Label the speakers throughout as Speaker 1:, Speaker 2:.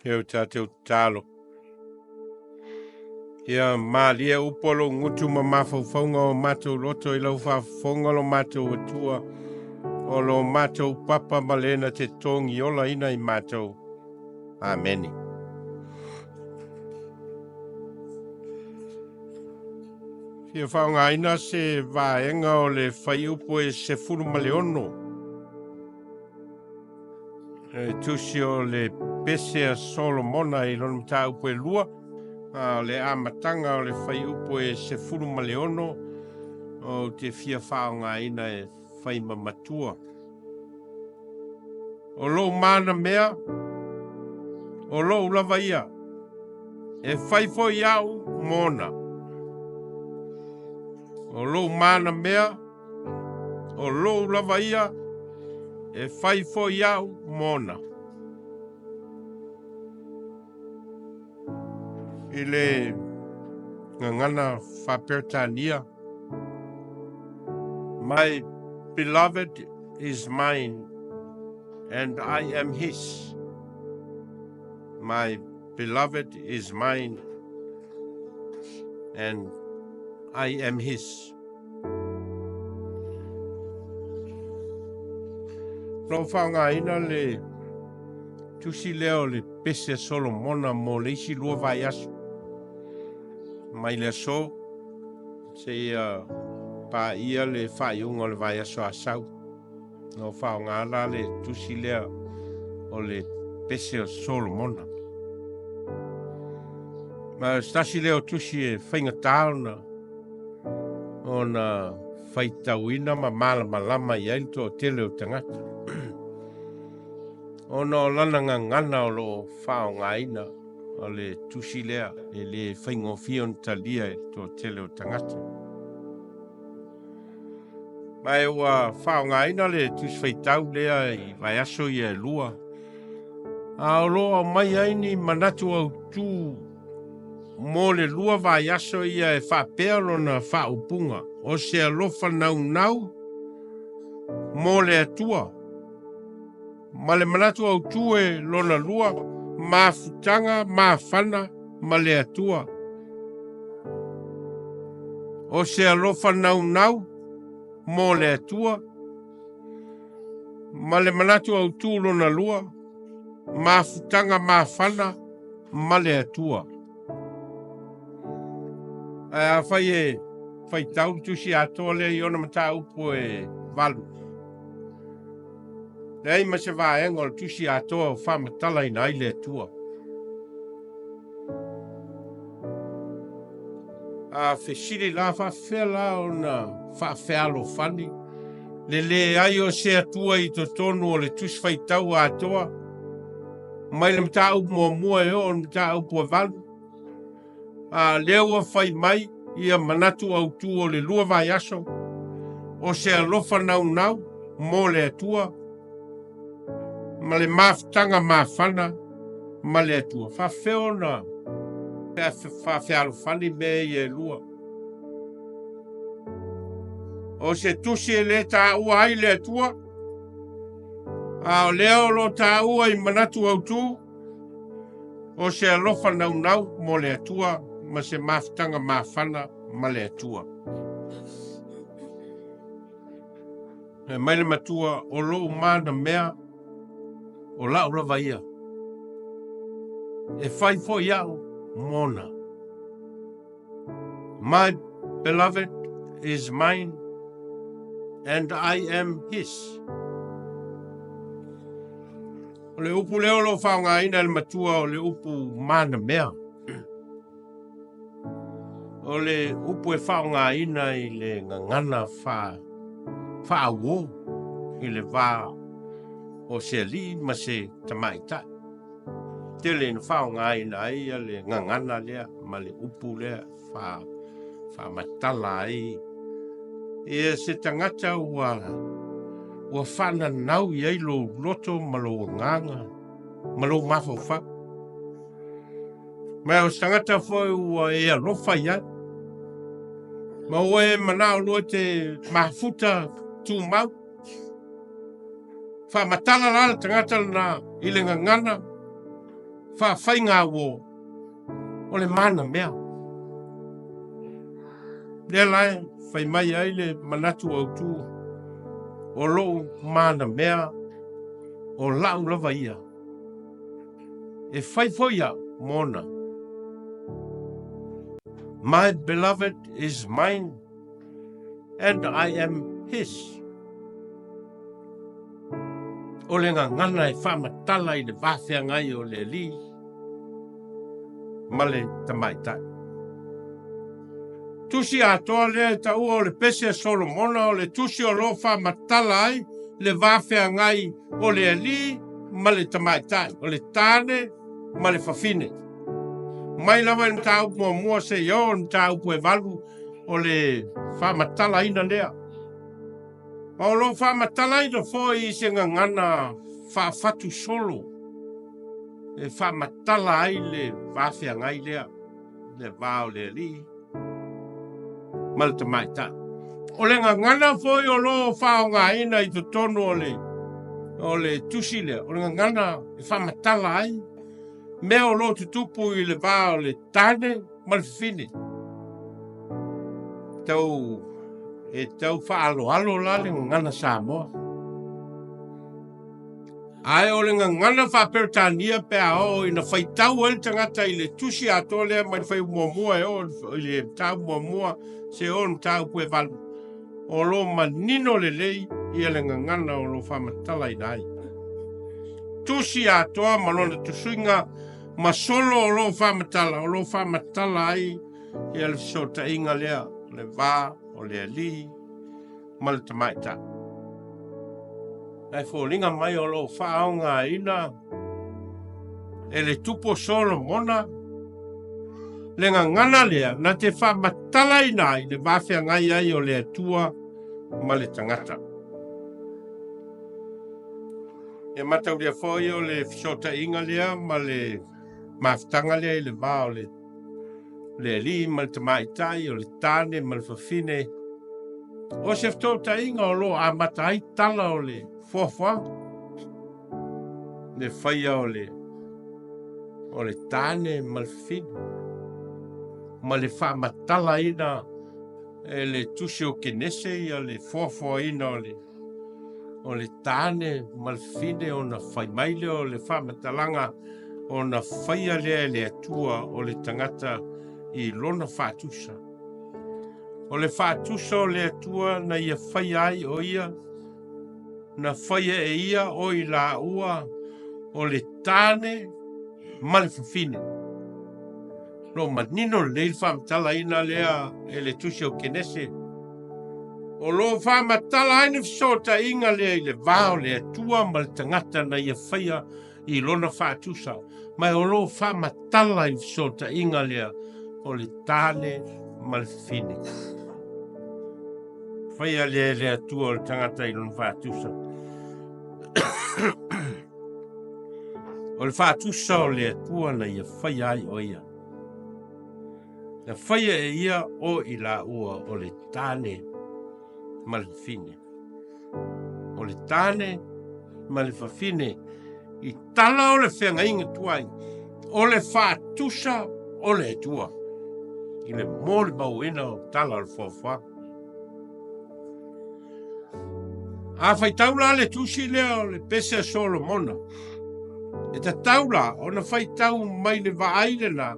Speaker 1: Heo tātou tālo. Ia mālia upolo ngutu ma mawhauwhaunga o mātou loto I lau whawhaunga lo mātou atua. O lo mātou papa malena te tongi ola ina I mātou. Ameni. Ia whaunga ina se vaenga o le whaiupo e se furu maleono. Tusi o le Pese a Solomona I lona mta upo e lua. Le amataga o le whaiupo e se furu maleono o te fia whaonga ina e whaima Matua. O lo manamea, o lo lava ia, e whaifo iau mona. O lo manamea, o lo lava ia, e whaifo iau mona. I le ngangana whapertania. My beloved is mine, and I am his. My beloved is mine, and I am his. Lo whaunga ina le tusi leo le Pese Solomona mo le isi lua vai asu. Mai le so, se pa ia le whaiunga le vai aso asau. No whaunga ala le tusi leo o le Pese Solomona. Ma stasi leo tusi e whainga taona o na whaitauina ma malama I ailto o tele o tangata. O no lana ngana o lo whaonga ina o le tusi lea e le whaingofion talia e to tele o tangata. Mai ua whaonga ina le tusi whaitau lea I vai aso I e lua. A o loa mai aini Manatu Autu mo le lua vai aso ia e whapea lona whaupunga. O se alofa nau mo le atua. Ma le Manatu Autu e lona lua, ma futanga, ma whana, ma le atua. O se alofa nau, mo le atua. Ma le Manatu Autu lona lua, ma futanga, ma whana, ma le atua. A whai tau tusi atoa le I ona mata upo e valu. Nei ma se vaenga o tusi atoa o whamatala ina ai le atua. A whesiri la whawhela o na whawhealo whani. Le ai o se atua I totonu o le tusi whaitau atoa. Mai le mta upo mua e o mta upo valu. A leo whai mai ia Manatu Autu o le lua vai aso. O se alofa nau mo le atua. Ma le maftanga mawhana ma le atua. Whawheo na whawhealo whani me I e lua. O se tusi e le ta ua ai le atua. A o leo lo ta ua I Manatu Autu. O se alofa nau mo le atua. Ma se maftanga mawhana ma le atua. E mai le matua o lo manamea o laura vaia. E whaifo iau mona. My beloved is mine, and I am his. O le upu leo lo whaunga ina le matua o le upu manamea. O le upu e whaunga ina I le ngangana whaawo I le wā o se li ma se tamaita. Te le whaunga ina ai a le ngangana lea ma le upu lea whamatala ai. E se tangata ua whana nau I ai lo loto ma lo nganga ma lo mawhawha. Ma o tangata foi ua e alofa ia. Ma oe manao lua te mafuta tu mau. Whamatala la tangata na I le ngangana. whawhainga wo o le manamea. Le lai, whai mai ai le Manatu Autu o lo manamea o lau lava ia. E whai foia mona. My beloved is mine and I am his. O le ngana e whamatala i le whawhia ngai o le li. Ma le tamaitai. Tusi atoa le ta ua o le Pese Solomona o le tusi o lo whamatala ai le whawhia ngai o le li ma le tamaitai. O le tane ma le whawhine. Mai lawa i mtau mua se yo mtau pue valu o le whamatala ina lea. O lo whamatala ina foi se ngana whawhatu solo. E whamatala ai le whawhia ngai lea. Le wao le li. Malta maita. O le ngana foi o lo whaonga ina i totonu o le tusi lea. O le ngana e whamatala ai. Mea o lo tutupu i le vā o le tane malfine. Tau whaalo la le ngana Samoa. Ai o le ngana whaperitania pea o ina whaitau el tangata i le tusi ato lea mai whai muamua e o i le tau muamua se o tau pue valu. O lo manino le lei i le ngana o lo whamatala i nai. Tusi atoa malona tusuinga ma solo o lo whamatala ai i le sota inga lea, le vā, o le li, ma le tamaita. Ai fōlinga mai o lo whaonga ina, e le tupo Solomona, le ngana lea, na te whamatala ina i le wāwhia ngai ai o le atua, ma le tangata. E matau lea fōi o le sota inga lea, ma le mafutanga lea i le vā o le li, ma le tamaitai, o le tane, ma le whawhine. O se whtota inga o lo a matai tala o le fuafua. Le whaia o le tane, ma le whawhine. Ma le whamatala ina e le tusi o kenese i le fuafua ina o le tane, ma le whawhine o na whaimaile o le whamatalanga o na whaia lea le atua o le tangata i lona whātusa. O le whātusa o le atua na ia whaia ai o ia, na whaia e ia o i la ua o le tāne ma le whawhine. Lo manino le whamatala ina lea e le tusi o kenese. O lo whamatala aina fisota inga lea i le vāo le atua ma le tangata na ia whaia i lona whātusa. Mai o lo whamatala i fisota inga lea o le tāne ma le whine. Whaia lea atua o le tangata i lona whātusa. O le whātusa o le atua na ia whaia ai o ia. Na whaia e ia o i la ua o le tāne ma le whine. O le tāne ma le whawhine i tala o le whenga inga tuai. O le whātusa o le atua. I le mōle mauina o tala o le whawha. A whai taula le tusi lea o le Pese Solomona. E ta taula o na whai tau mai le vaaile la.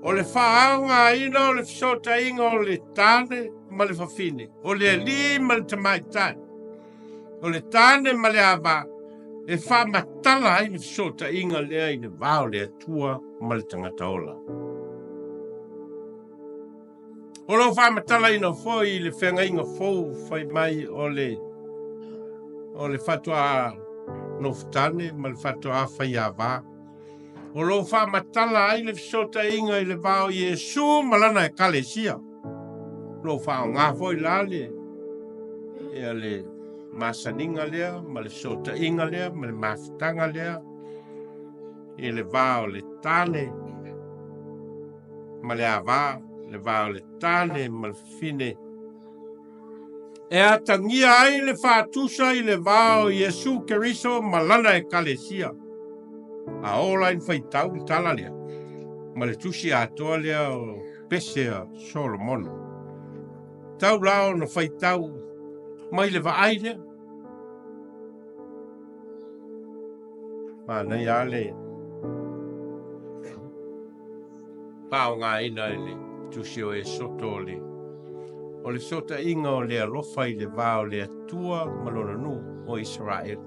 Speaker 1: O le whaaonga ina o le fisota inga o le tāne ma le whawhine. O le li ma le tamaitai. O le tāne ma le ava. E whamatala ai le fisota inga lea i le vāo le atua ma le tangata ola. O lo whamatala ina foi le whenga inga fau whai mai o le whatua nofutane ma le whatua whai ava. O lo whamatala ai le fisota inga i le vāo Iesu malana e kalesia. Lo whao ngā foi lale. E le masaninga lea, ma le fisota inga lea, ma le mafutanga lea. E le vāo le tane. Ma le ava, le vāo le tane, ma le fine. E atangia ai le whātusa i le vāo Iesu Keriso malana e kalesia. A ola in faitau i tala lea. Ma le tusi atoa lea o Pese a Solomona. Tau lao na faitau mai le vaai lea. Ma nei ale pao ngā ina le tusi o e soto le. O le sota inga o le alofa i le vao le atua malona nu o Israel.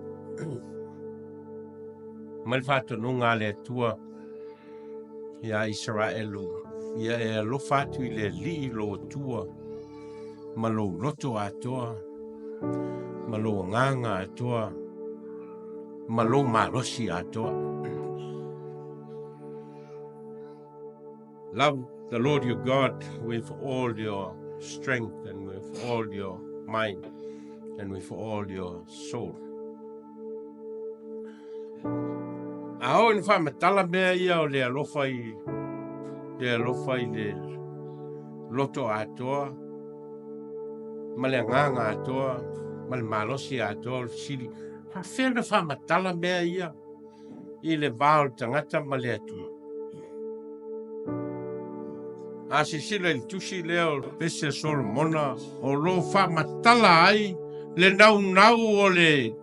Speaker 1: Ma le whatonunga le atua ia Israelu. Ia e alofa atu i le li lo tua. Ma lo loto atoa. Ma lo nganga atoa. Ma lo marosi atoa. Love the Lord your God with all your strength and with all your mind and with all your soul. Ao in wha matala mea ia o le alofa i le loto atoa, ma le nganga atoa, ma le malosi atoa o sili. Wha na wha matala mea ia i le vao tangata ma le atua. A se sila il tusi leo Pese Solomona o lo wha matala ai le nau o le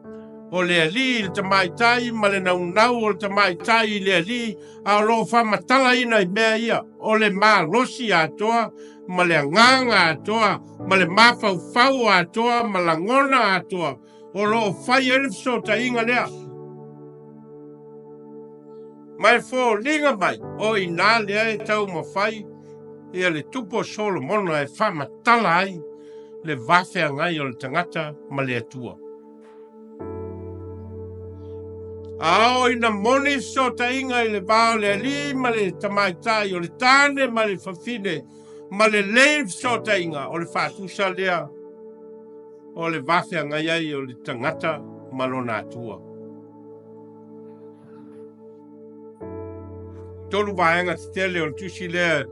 Speaker 1: ali le tamaitai ma le nau o le tamaitai le ali a lo wha matala ina i mea ia o le malosi atoa ma le nganga atoa ma le mafau atoa ma la ngona atoa o lo whai elefso ta inga lea mai fo linga mai o ina lea e tau ma whai ia le tupo Solomona e wha matala ai le vafea ngai o le tangata ma le atua. Ao ina moni so ta inga i le vao le ali ma le tamaitai o le tane ma le fafine ma le leif so ta inga o le whatusa lea o le vafea ngai ai o le tangata ma lona atua. Tolu vaenga tele o le tusi lea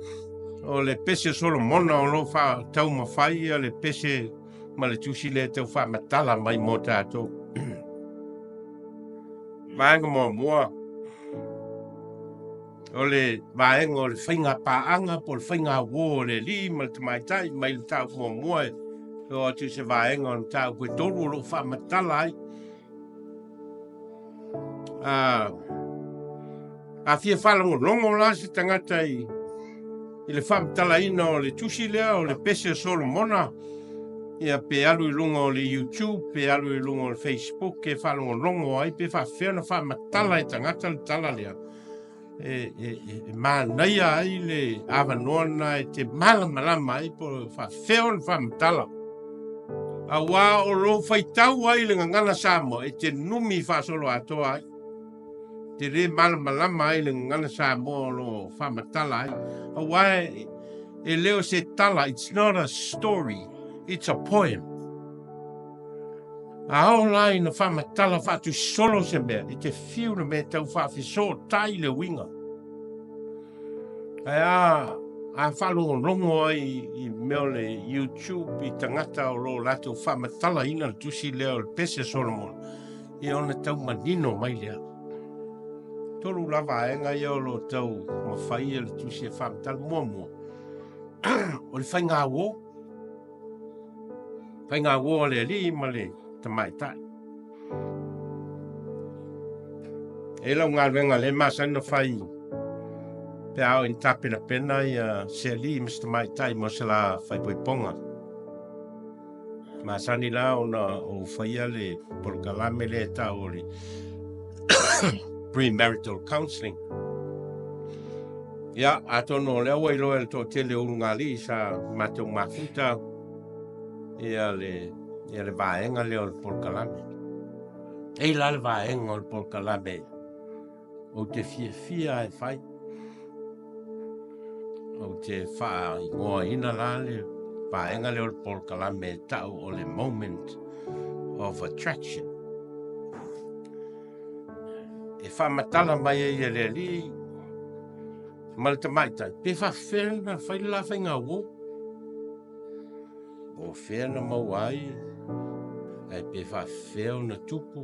Speaker 1: o le Pese Solomona o lo wha tau mawhai a le Pese ma le tusi le tau wha matala mai mo tātou. Vaenga mua o le vaenga o le whainga paanga po le whainga wō o le li ma le tamaitai mai le tau mua o atu se vaenga o le tau koe tolu o lo wha matala ai. A fia whalango longo la se tangata i le whamatala ina o le tusi lea o le Pese Solomona ia pe alu i lunga o le YouTube, pe alu i lunga o le Facebook, ke whalango longo ai, pe whawhena whamatala i tangata le tala lea. Mānaia ai le awanoana e te malama ai po whawhena whamatala. A wā o lo whaitau ai le ngangana Samoa e te numi whasolo atoa ai. Te re malama ai le ngana Samoa lo whamatala ai. A wai e leo se tala, it's not a story, it's a poem. A au lai na whamatala whatu solo se mea, e te whiu na mea tau whawhiso tai le winga. A whalungo rongo ai i meo le YouTube i tangata o lo lato whamatala ina le tusi leo le Pese Solomona. I ona tau manino mai lea. Tolu lava enga ia o lo tau mawhai e le tusi e whamatala mua. O le whainga wō. Whainga wō le li ma le tamaitai. E lau ngā renga le masana whai. Pe au in tapena pena ia se li mis tamaitai mo se la whai poiponga. Masani la o whaia le polkalame le tau o le Premarital counseling. Ia, atono lea wai loa le tō tele urungali sa matau mafuta ia le vaenga leo le polkalame. Ei la le vaenga o le polkalame o te fia e whai. O te wha ingoa ina la le vaenga leo le polkalame tau o le moment of attraction. E wha matala mai e le li ma le tamaitai, pe whawhena whai la whainga wō. O whena mau ai, ai pe whawheo na tupu.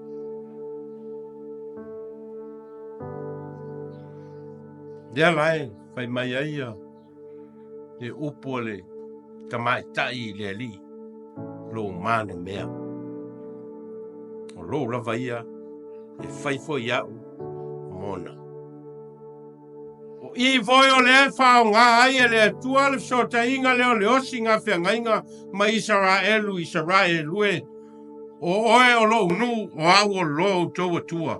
Speaker 1: Dea lai, fai mai ai e upo le tamai tai le ali. Lo manamea. O lo lava ia e fai foi au mona. O I voi o le whao ngā ai e le tua le sota inga leo le osi ngā whianga inga ma Israelu e o oe o lo nu o au o lo tau tua.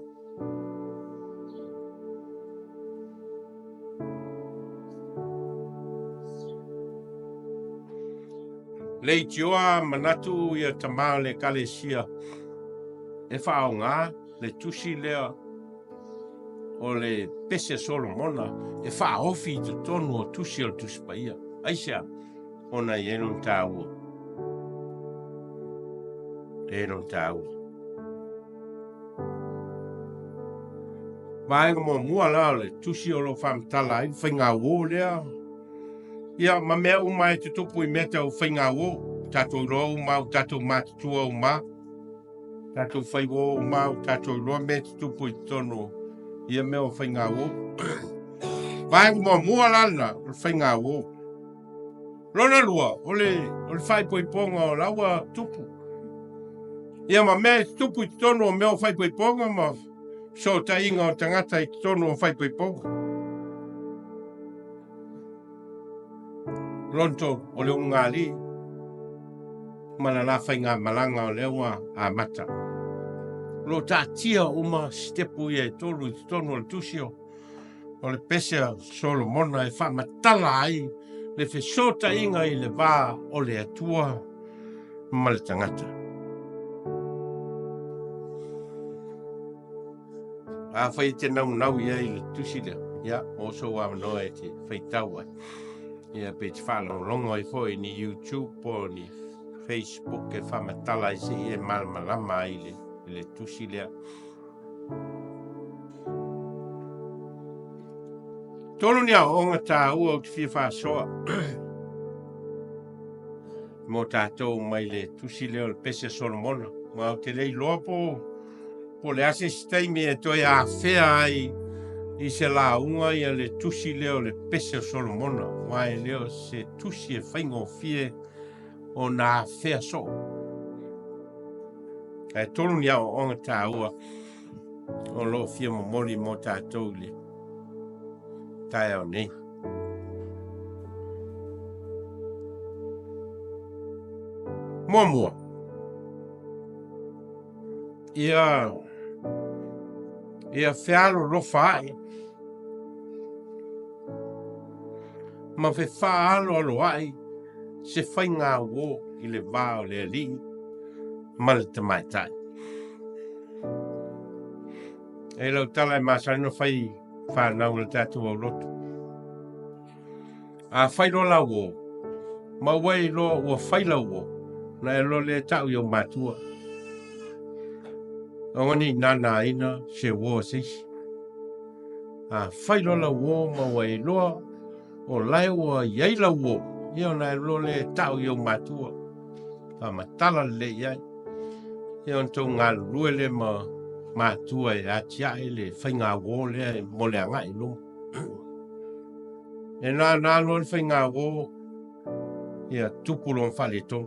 Speaker 1: Le tioa manatu ia tamā le kalesia e whao ngā le tusi lea o le Pese Solomona e whaofi totonu o tusi o tuspaia. Aisea, ona i enun tāua. Enun tāua. Vaenga mo mua la le tusi o lo whamtala ai whainga o lea. Ia, ma mea umai te tupu I meta o whainga o. Tatou roa umau, tatou mātua umau. Tatou whaiwo umau, tatou roa me te tupu I tono. Ia mea o whainga o. Vaenga mo mua la o whainga o. Lona lua, ole whai poiponga o laua tupu. Ia ma mea tupu I tono o mea o whai poiponga ma so ta inga o tangata I tono o whai poiponga. Lonto o leo ngāli, mana la whainga malanga o leo a mata. Lo ta tia uma stepu ia tolu I tono o tusio. O le Pese Solomona e wha matala ai. Le whesota inga I le wā o le atua ma le tangata. A whai te nau ia I le tusi lea. Ia, o so wa manoa e te whaitau ai. Ia pe te whanau longo I fo ni YouTube po ni Facebook e wha matala I se e malmalama I le tusi lea. Tolu ni au onga tā ua o te whia whasoa. Mo tātou mai le tusi leo le Pese Solomona. Ma o te lei loa po le ase staimi e toi a whea ai I se launga ia le tusi leo le Pese Solomona. Mai leo se tusi e whaingo fie o nā whea so. E tolu ni au onga tā ua o lo fia mo mori mo tātou le. Tai au nei. Mua. Ia whialo lofa ai. Ma fe whaalo alo ai. Se whainga wo I le vāo le ali. Ma le tamaitai. E lau tala e masarino whai whanau le tātou au lotu. A whai rola wo. Ma wai lo ua whailau wo. Na e lo le tau I o Matua. Awani nana ina se wo sisi. A whai rola wo ma wai loa. O lai ua iaila wo. Ia na e lo le tau I o Matua. Pa matala le iai. Ia tau ngā lue le Matua e atia e le whainga wo le mo le anga I lo. E nā lo le whainga wo. Ia tupulo mwhale tō.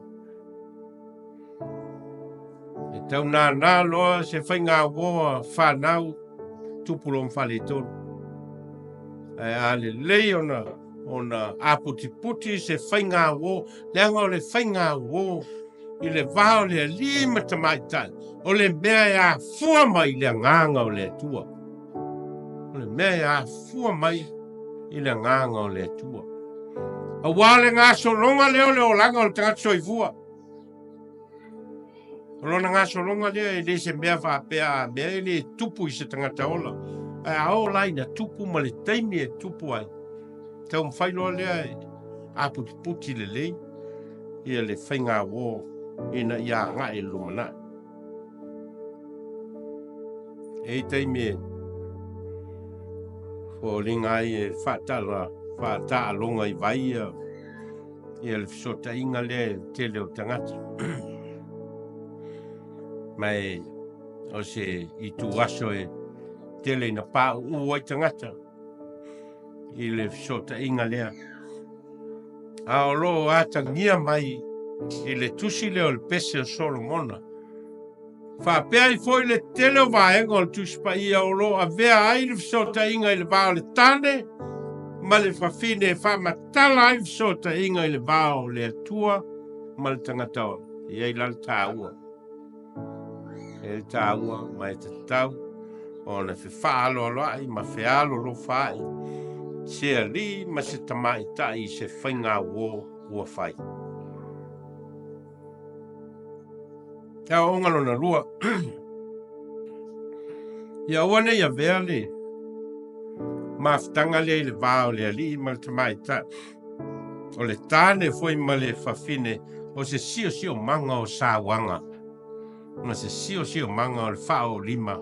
Speaker 1: E tau nā loa se whainga wo whanau tupulo mwhale tō. E a le lei ona aputiputi se whainga wo. Leanga o le whainga wo. I le vāo le lima tamaitai. O le mea e a fua mai le nganga o le tua. O le mea e a fua mai I le nganga o le tua. A wale ngā solonga leo leo langa o le tangata soifua. O lona ngā solonga leo e le se mea whapea mea e le tupu I se tangata ola. A o lai na tupu ma le taimi e tupu ai. Tau mwhailoa lea e a puti le lei. Ia le whainga wo ina ia ngā e lumana. E taimi e o linga ai e whata longa I vai ia le fisota inga le te leo tangata. Mai o se I tu aso e tele ina pā uai tangata. i le sota inga lea. A o lo atangia mai i le tusi leo le pese o Solomona. Whapea i foi le tele o vaenga o le tusi pa ia o lo a vea ai le sota inga i le vao le tane, ma le whawhine e whamatala ai le sota inga i le vao le atua, ma le tangata i ei lal tāua. E tāua mai te tau, o na whewhaalo alai, ma whealo lo whai. Se ali ma se tamai tai se whainga ua whai. Ia ongalo na rua. Ia wane ia vea le. Maftanga le vao le ali ma le tamai tai. O le tane foi ma le whawhine o se sio manga o sāwanga. Ma se sio manga o le whao lima.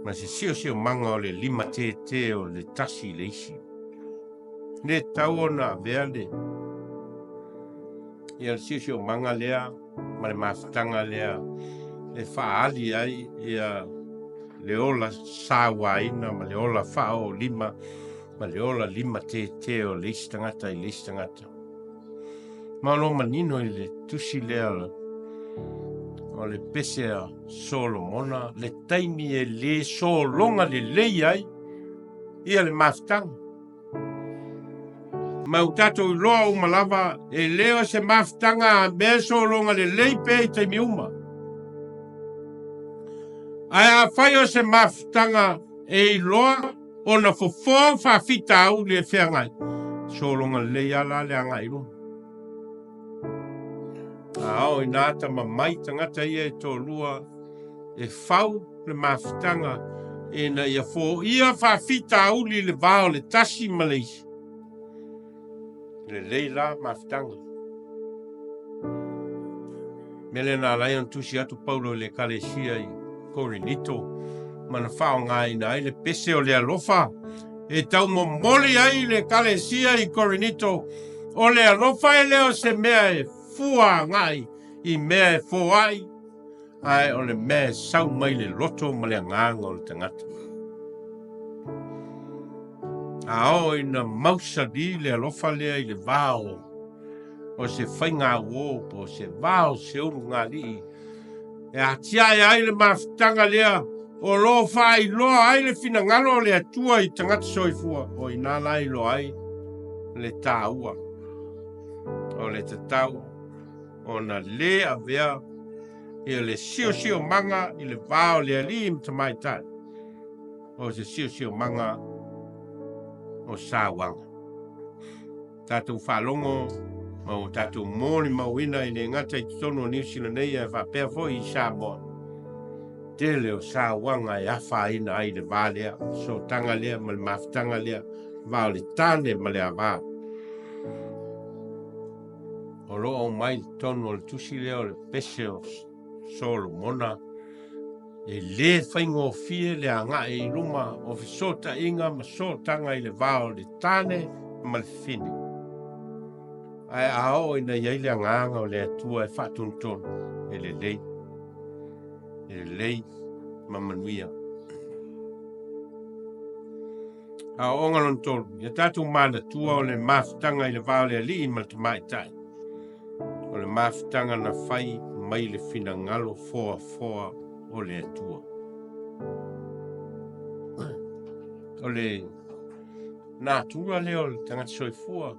Speaker 1: Ma se sio manga o le lima te o le tasi le isi. Le tau ona vea le. Ia le sio manga lea, ma le maftanga lea. E whaali ai ia le ola sāwaina, ma le ola whao lima, ma le ola lima te o le isi tangata i le isi tangata. Ma lo manino i le tusi lea o le pese a Solomona, le taimi e le solonga le lei ai, ia le maftanga. Ma utato i loa umalava e leo se maftanga me solonga le lei pe i taimi uma. Ai a whai o se maftanga e i loa o na fofo whawhita au le whiangai. Solonga le lei ala le angai ro. Ao i nāta ma mai tangata ia e tō lua e whau le maftanga e na ia fo ia whawhita au le vao le tasi maleisi. Le leila maftanga. Mele na laion tusi atu Paulo le kalesia i Korinito. Mana whao ngai na le pese o le alofa. E tau mo moli ai le kalesia i Korinito. O le alofa e leo se mea e fua ngai i mea e fo ai. Ai o le mea e sau mai le loto ma le nganga o le tangata. Ao ina mausa di le alofa lea i le vao. O se whainga o po se vao se uru ngā li. E atiai ai le maftanga lea. O lo whai loa ai le fina ngalo le atua i tangata soifua. O i nana i lo ai le tāua. O le tatau. O na le a vea. I le sio manga i le vao le alim tamai tai. O se sio manga o sāwanga. Tātou whalongo, o tātou mōni mauina i le ngata i totonu o New Zealand nei e whapea fo i Samoa. Te leo sāwanga e awha ina ai le vālea, so tanga lea, ma le maftanga lea, vāo le tāne ma le awā. O roa o mai tonu o le tusi lea o le pese o Solomona, e le whaingo fie le anga e luma o fisota inga ma so tanga i le vao le tane ma le fini. Ai ao ina iei le anga o le atua e whatuntonu e le lei. E le lei ma manuia. A o ngalon tolu, ia tātou Manatu o le maftanga i le vao le ali ma le tamai tai. O le maftanga na whai mai le fina ngalo foa o le atua. O le nātura leo le tangata soifua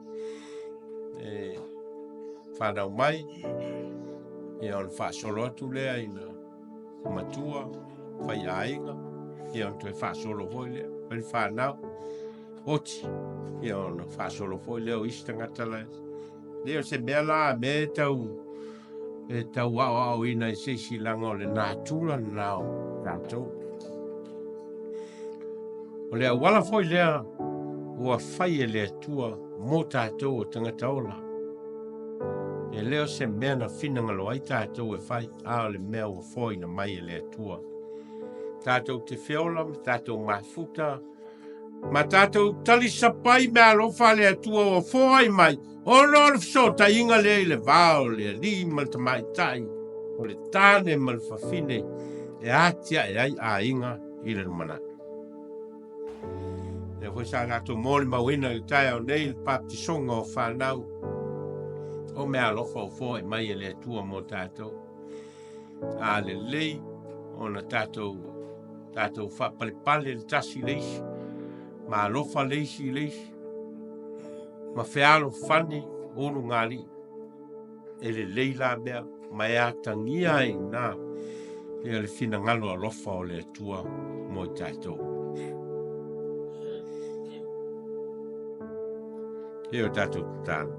Speaker 1: e whanau mai e on whaasolo atu lea i na Matua whai ainga e on tue whaasolo hoi lea pari whanau oti e on whaasolo hoi lea o isi tangata leo se mea la me e tau au ina i seisi langa o le nātura nao tātou. O lea wala foi lea ua whai e lea tua mō tātou o tangata ola. E leo se mea na whinangalo ai tātou e whai a le mea ua foi na mai e lea tua. Tātou te whiola, tātou mafuta, ma tātou talisapai mea alofa lea tua o foi mai. O lor so ta inga le vao le li mal tamai tai. O le tane mal fafine e atia e ai a inga i le Manatu. E foi sa tatou mole mauina i tai au nei le papatisoga o whanau. O mea alofa o fo e mai e le atua mo tatou. A le lei, o na tatou whapalepale le tasi leisi. Ma alofa leisi. Ma fealo fani unu ngali. E le lei la mea, ma e atangia ai na. E le fina ngalo alofa o le atua mo tatou. E o tatou tano.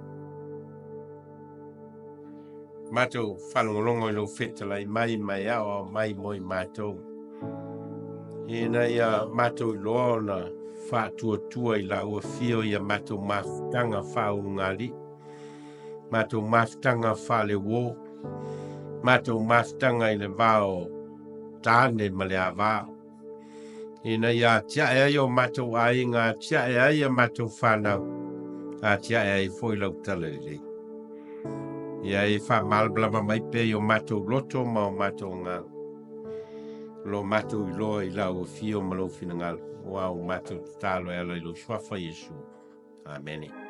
Speaker 1: Matou whalongolongo i lo whetala i mai ao mai moi matou. E na ia matou i loa na whātua i la ua fio ia matou mafutanga whaungali. Matou mafutanga whale wo. Matou mafutanga i le vao tāne ma le avā. E na ia tia e ai o matou ainga, tia e ai a matou whanau. A tia e ai foi lau tala lei. Ia e wha malblama mai pe o matou loto ma o matou ngā. Lo matou i loa i lau o fio ma lo fina ngā. Wow, matou talo e ala i lo swafa Yesu. Amen.